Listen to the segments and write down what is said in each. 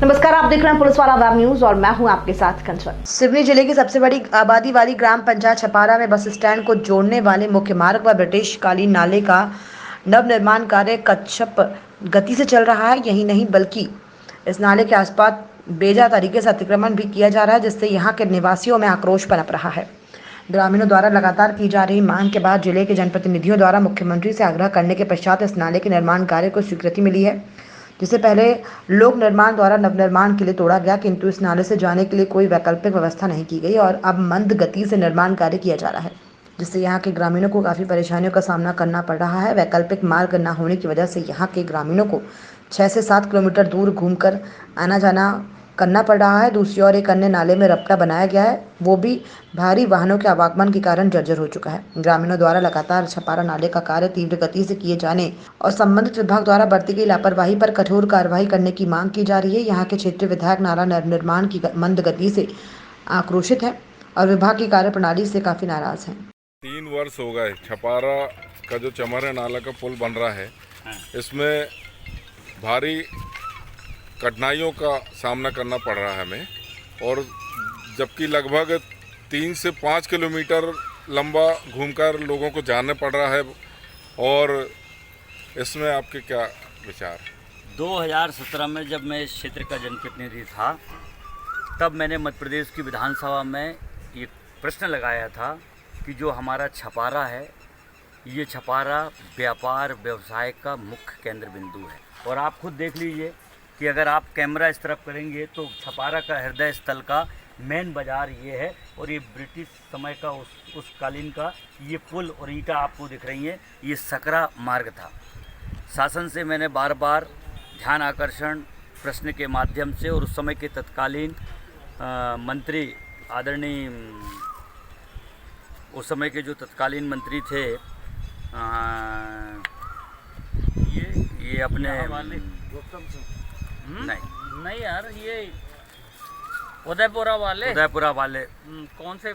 नमस्कार, आप देख रहे हैं पुलिस वाला वेब न्यूज और मैं हूं आपके साथ कंचन। सिवनी जिले की सबसे बड़ी आबादी वाली ग्राम पंचायत छपारा में बस स्टैंड को जोड़ने वाले मुख्य मार्ग पर ब्रिटिश कालीन नाले का नव निर्माण कार्य कच्छप गति से चल रहा है। यही नहीं बल्कि इस नाले के आसपास बेजा तरीके से अतिक्रमण भी किया जा रहा है, जिससे यहाँ के निवासियों में आक्रोश पनप रहा है। ग्रामीणों द्वारा लगातार की जा रही मांग के बाद जिले के जनप्रतिनिधियों द्वारा मुख्यमंत्री से आग्रह करने के पश्चात इस नाले के निर्माण कार्य को स्वीकृति मिली है, जिससे पहले लोक निर्माण द्वारा नवनिर्माण के लिए तोड़ा गया, किंतु इस नाले से जाने के लिए कोई वैकल्पिक व्यवस्था नहीं की गई और अब मंद गति से निर्माण कार्य किया जा रहा है, जिससे यहाँ के ग्रामीणों को काफ़ी परेशानियों का सामना करना पड़ रहा है। वैकल्पिक मार्ग न होने की वजह से यहाँ के ग्रामीणों को 6 से 7 किलोमीटर दूर घूमकर आना जाना करना पड़ रहा है। दूसरी ओर एक अन्य नाले में रपटा बनाया गया है, वो भी भारी वाहनों के आवागमन के कारण जर्जर हो चुका है। ग्रामीणों द्वारा लगातार छपारा नाले का कार्य तीव्र गति से किए जाने और संबंधित विभाग द्वारा बरती गई लापरवाही पर कठोर कार्रवाई करने की मांग की जा रही है। यहाँ के क्षेत्रीय विधायक नाला निर्माण की मंद गति से आक्रोशित है और विभाग की कार्यप्रणाली से काफी नाराज हैं। 3 वर्ष हो गए छपारा का जो चमरा नाला का पुल बन रहा है, इसमें भारी कठिनाइयों का सामना करना पड़ रहा है हमें, और जबकि लगभग 3 से 5 किलोमीटर लंबा घूमकर लोगों को जाना पड़ रहा है। और इसमें आपके क्या विचार? 2017 में जब मैं इस क्षेत्र का जनप्रतिनिधि था, तब मैंने मध्य प्रदेश की विधानसभा में ये प्रश्न लगाया था कि जो हमारा छपारा है, ये छपारा व्यापार व्यवसाय का मुख्य केंद्र बिंदु है। और आप खुद देख लीजिए कि अगर आप कैमरा इस तरफ करेंगे तो छपारा का हृदय स्थल का मेन बाज़ार ये है, और ये ब्रिटिश समय का उस कालीन का ये पुल और ईंटा आपको दिख रही हैं, ये सकरा मार्ग था। शासन से मैंने बार बार ध्यान आकर्षण प्रश्न के माध्यम से और उस समय के तत्कालीन मंत्री आदरणीय उस समय के जो तत्कालीन मंत्री थे ये अपने नहीं यार, ये उदयपुरा वाले कौन से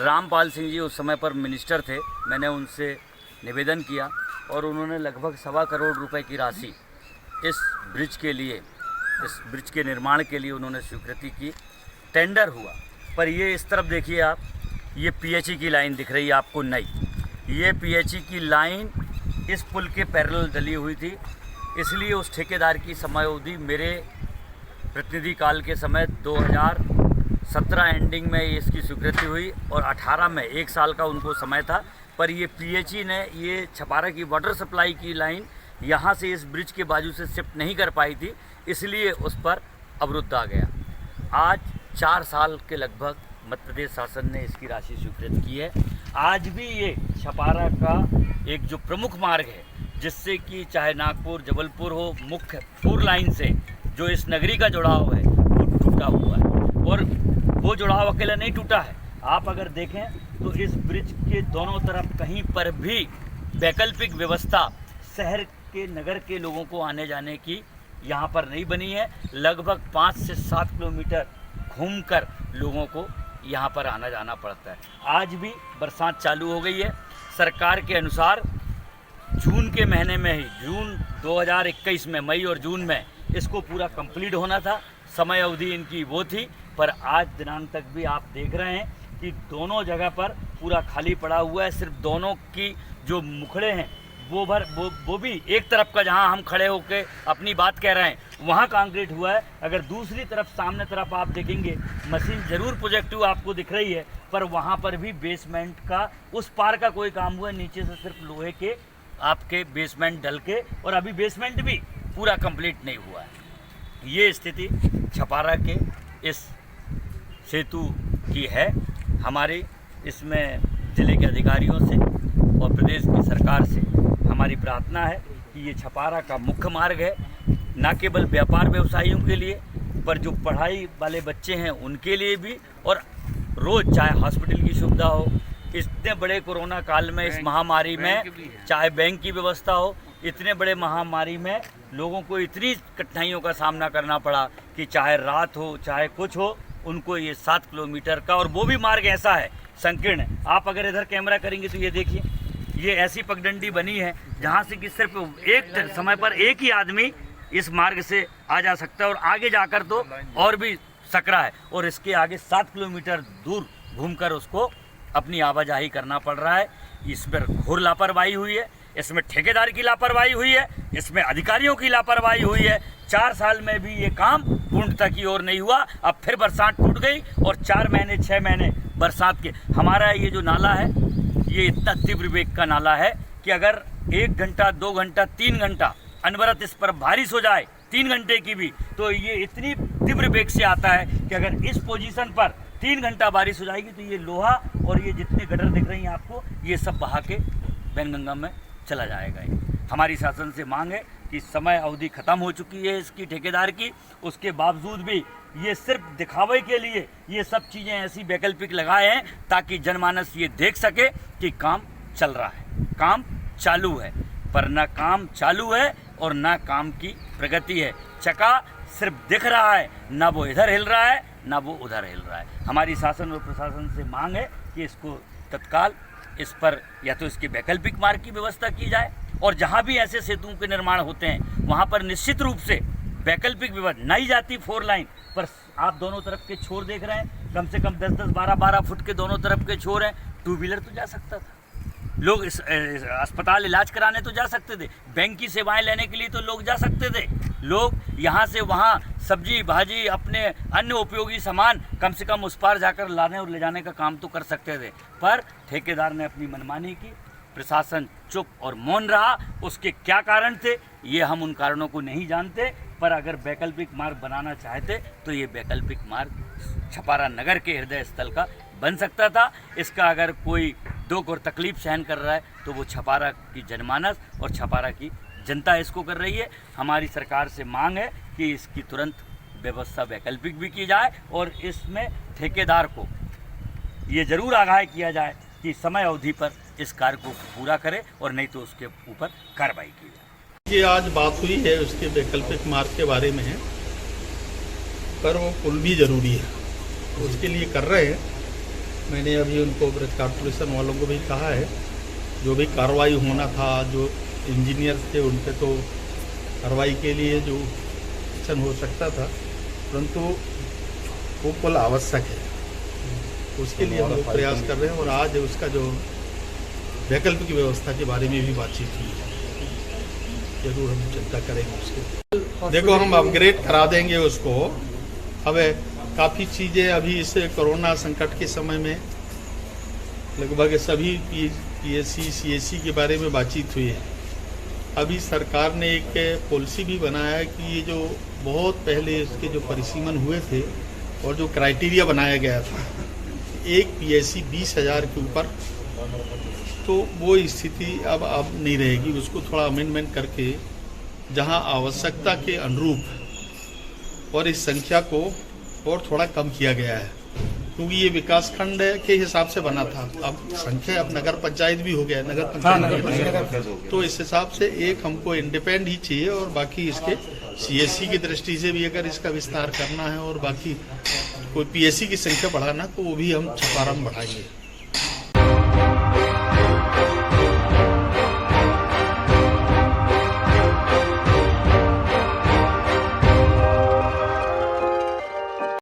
रामपाल सिंह जी उस समय पर मिनिस्टर थे। मैंने उनसे निवेदन किया और उन्होंने लगभग 1.25 करोड़ रुपए की राशि इस ब्रिज के निर्माण के लिए उन्होंने स्वीकृति की। टेंडर हुआ, पर ये इस तरफ देखिए आप, ये पीएचई की लाइन दिख रही है आपको नई। ये पीएचई की लाइन इस पुल के पैरेलल डली हुई थी, इसलिए उस ठेकेदार की समय अवधि मेरे प्रतिनिधि काल के समय 2017 एंडिंग में इसकी स्वीकृति हुई और 18 में 1 साल का उनको समय था। पर ये पीएचई ने ये छपारा की वाटर सप्लाई की लाइन यहाँ से इस ब्रिज के बाजू से शिफ्ट नहीं कर पाई थी, इसलिए उस पर अवरुद्ध आ गया। आज 4 साल के लगभग मध्य प्रदेश शासन ने इसकी राशि स्वीकृत की है। आज भी ये छपारा का एक जो प्रमुख मार्ग है, जिससे कि चाहे नागपुर जबलपुर हो, मुख्य 4 लाइन से जो इस नगरी का जुड़ाव है वो टूटा हुआ है। और वो जुड़ाव अकेला नहीं टूटा है, आप अगर देखें तो इस ब्रिज के दोनों तरफ कहीं पर भी वैकल्पिक व्यवस्था शहर के नगर के लोगों को आने जाने की यहाँ पर नहीं बनी है। लगभग 5 से 7 किलोमीटर घूमकर लोगों को यहाँ पर आना जाना पड़ता है। आज भी बरसात चालू हो गई है। सरकार के अनुसार जून के महीने में ही, जून 2021 में, मई और जून में इसको पूरा कंप्लीट होना था। समय अवधि इनकी वो थी, पर आज दिनांक तक भी आप देख रहे हैं कि दोनों जगह पर पूरा खाली पड़ा हुआ है। सिर्फ दोनों की जो मुखड़े हैं वो भी एक तरफ का जहां हम खड़े होकर अपनी बात कह रहे हैं वहां कंक्रीट हुआ है। अगर दूसरी तरफ सामने तरफ आप देखेंगे, मशीन ज़रूर प्रोजेक्टिव आपको दिख रही है, पर वहां पर भी बेसमेंट का उस पार का कोई काम हुआ है। नीचे से सिर्फ लोहे के आपके बेसमेंट डल के, और अभी बेसमेंट भी पूरा कंप्लीट नहीं हुआ है। ये स्थिति छपारा के इस सेतु की है। हमारी इसमें ज़िले के अधिकारियों से और प्रदेश की सरकार से हमारी प्रार्थना है कि ये छपारा का मुख्य मार्ग है, न केवल व्यापार व्यवसायियों के लिए, पर जो पढ़ाई वाले बच्चे हैं उनके लिए भी, और रोज़ चाहे हॉस्पिटल की सुविधा हो, इतने बड़े कोरोना काल में, इस महामारी में, चाहे बैंक की व्यवस्था हो, इतने बड़े महामारी में लोगों को इतनी कठिनाइयों का सामना करना पड़ा कि चाहे रात हो चाहे कुछ हो, उनको ये 7 किलोमीटर का, और वो भी मार्ग ऐसा है संकीर्ण है। आप अगर इधर कैमरा करेंगे तो ये देखिए, ये ऐसी पगडंडी बनी है जहाँ से कि सिर्फ एक समय पर एक ही आदमी इस मार्ग से आ जा सकता है और आगे जाकर तो और भी सकरा है और इसके आगे 7 किलोमीटर दूर घूमकर उसको अपनी आवाजाही करना पड़ रहा है। इस पर घोर लापरवाही हुई है, इसमें ठेकेदार की लापरवाही हुई है, इसमें अधिकारियों की लापरवाही हुई है। 4 साल में भी ये काम पूर्णता की ओर नहीं हुआ। अब फिर बरसात टूट गई और 4 महीने 6 महीने बरसात के हमारा ये जो नाला है ये इतना तीव्र वेग का नाला है कि अगर 1 घंटा 2 घंटा 3 घंटा अनवरत इस पर बारिश हो जाए 3 घंटे की भी, तो ये इतनी तीव्र वेग से आता है कि अगर इस पोजीशन पर 3 घंटा बारिश हो जाएगी तो ये लोहा और ये जितने गटर दिख रही हैं आपको ये सब बहा के वैनगंगा में चला जाएगा। ये हमारी शासन से मांग है कि समय अवधि ख़त्म हो चुकी है इसकी ठेकेदार की, उसके बावजूद भी ये सिर्फ दिखावे के लिए ये सब चीज़ें ऐसी वैकल्पिक लगाए हैं ताकि जनमानस ये देख सके कि काम चल रहा है, काम चालू है। पर ना काम चालू है और ना काम की प्रगति है। चक्का सिर्फ दिख रहा है, ना वो इधर हिल रहा है ना वो उधर हिल रहा है। हमारी शासन और प्रशासन से मांग है कि इसको तत्काल इस पर या तो इसके वैकल्पिक मार्ग की व्यवस्था की जाए और जहाँ भी ऐसे सेतुओं के निर्माण होते हैं वहाँ पर निश्चित रूप से वैकल्पिक व्यवस्था नहीं जाती 4 लाइन पर। आप दोनों तरफ के छोर देख रहे हैं, कम से कम 10-10, 12-12 फुट के दोनों तरफ के छोर हैं। 2 व्हीलर तो जा सकता था, लोग इस अस्पताल इलाज कराने तो जा सकते थे, बैंक की सेवाएं लेने के लिए तो लोग जा सकते थे, लोग यहाँ से वहाँ सब्जी भाजी अपने अन्य उपयोगी सामान कम से कम उस पार जाकर लाने और ले जाने का काम तो कर सकते थे। पर ठेकेदार ने अपनी मनमानी की, प्रशासन चुप और मौन रहा। उसके क्या कारण थे ये हम उन कारणों को नहीं जानते, पर अगर वैकल्पिक मार्ग बनाना चाहते तो ये वैकल्पिक मार्ग छपारा नगर के हृदय स्थल का बन सकता था। इसका अगर कोई दुख और तकलीफ सहन कर रहा है तो वो छपारा की जनमानस और छपारा की जनता इसको कर रही है। हमारी सरकार से मांग है कि इसकी तुरंत व्यवस्था वैकल्पिक भी की जाए और इसमें ठेकेदार को ये ज़रूर आगाह किया जाए कि समय अवधि पर इस कार्य को पूरा करे और नहीं तो उसके ऊपर कार्रवाई की जाए। ये आज बात हुई है उसके वैकल्पिक मार्ग के बारे में है, पर वो पुल भी ज़रूरी है, उसके लिए कर रहे हैं। मैंने अभी उनको ब्रिज कॉर्पोरेशन वालों को भी कहा है, जो भी कार्रवाई होना था, जो इंजीनियर थे उन पे तो कार्रवाई के लिए जो एक्शन हो सकता था, परंतु वो पुल आवश्यक है, उसके लिए हम लोग प्रयास कर रहे हैं। और आज उसका जो वैकल्पिक व्यवस्था के बारे में भी बातचीत हुई है, जरूर हम चिंता करेंगे उसके। देखो हम अपग्रेड करा देंगे उसको। अब काफ़ी चीज़ें अभी इस कोरोना संकट के समय में लगभग सभी पीएससी सीएससी के बारे में बातचीत हुई है। अभी सरकार ने एक पॉलिसी भी बनाया है कि ये जो बहुत पहले इसके जो परिसीमन हुए थे और जो क्राइटेरिया बनाया गया था एक पीएससी 20,000 के ऊपर, तो वो स्थिति अब नहीं रहेगी। उसको थोड़ा अमेंडमेंट करके जहां आवश्यकता के अनुरूप और इस संख्या को और थोड़ा कम किया गया है, क्योंकि ये विकास खंड के हिसाब से बना था। अब संख्या अब नगर पंचायत भी हो गया है, नगर पंचायत तो इस हिसाब से एक हमको इंडिपेंडेंट ही चाहिए और बाकी इसके सीएससी की दृष्टि से भी अगर इसका विस्तार करना है और बाकी कोई पीएससी की संख्या बढ़ाना तो वो भी हम छपारा में बढ़ाएंगे।